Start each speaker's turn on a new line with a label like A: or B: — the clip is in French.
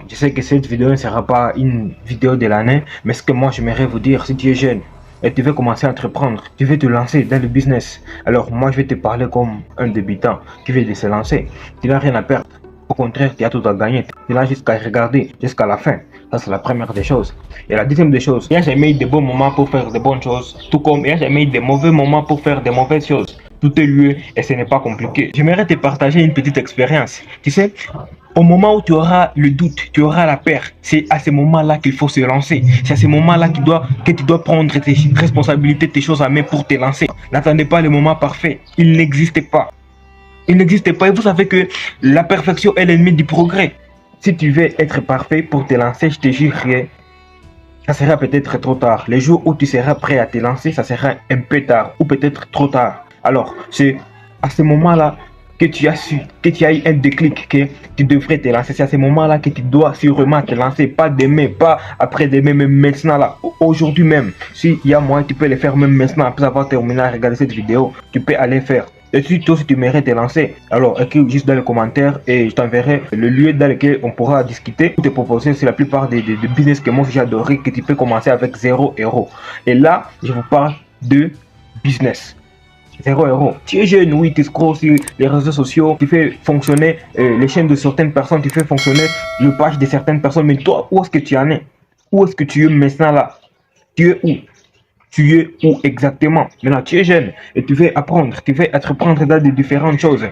A: Je sais que cette vidéo ne sera pas une vidéo de l'année, mais ce que moi j'aimerais vous dire, si tu es jeune et tu veux commencer à entreprendre, tu veux te lancer dans le business, alors moi je vais te parler comme un débutant qui veut se lancer. Tu n'as rien à perdre. Au contraire, tu as tout à gagner. Tu n'as juste qu'à regarder jusqu'à la fin. Ça, c'est la première des choses. Et la deuxième des choses, il n'y a jamais eu de bons moments pour faire de bonnes choses, tout comme il n'y a jamais eu de mauvais moments pour faire de mauvaises choses. Tout est lieu et ce n'est pas compliqué. J'aimerais te partager une petite expérience. Tu sais, au moment où tu auras le doute, tu auras la peur, c'est à ce moment-là qu'il faut se lancer. C'est à ce moment-là que tu dois prendre tes responsabilités, tes choses à main pour te lancer. N'attendez pas le moment parfait. Il n'existe pas. Il n'existe pas. Et vous savez que la perfection est l'ennemi du progrès. Si tu veux être parfait pour te lancer, je te jure que ça sera peut-être trop tard. Les jours où tu seras prêt à te lancer, ça sera un peu tard ou peut-être trop tard. Alors, c'est à ce moment-là que tu as su, que tu as eu un déclic, que tu devrais te lancer. C'est à ce moment-là que tu dois sûrement te lancer. Pas demain, pas après-demain, mais maintenant là, aujourd'hui même. S'il y a moyen, tu peux le faire même maintenant, après avoir terminé à regarder cette vidéo, tu peux aller faire. Et surtout si tu mérites te lancer, alors écris juste dans les commentaires et je t'enverrai le lieu dans lequel on pourra discuter ou te proposer sur la plupart des business que moi j'ai adoré, que tu peux commencer avec 0 €. Et là, je vous parle de business. 0 €. Tu es jeune, oui, tu scrolles sur les réseaux sociaux, tu fais fonctionner les chaînes de certaines personnes, tu fais fonctionner le page de certaines personnes, mais toi, où est-ce que tu en es? Où est-ce que tu es maintenant là? Tu es où? Tu es où exactement? Maintenant, tu es jeune et tu veux apprendre, tu veux entreprendre dans de différentes choses.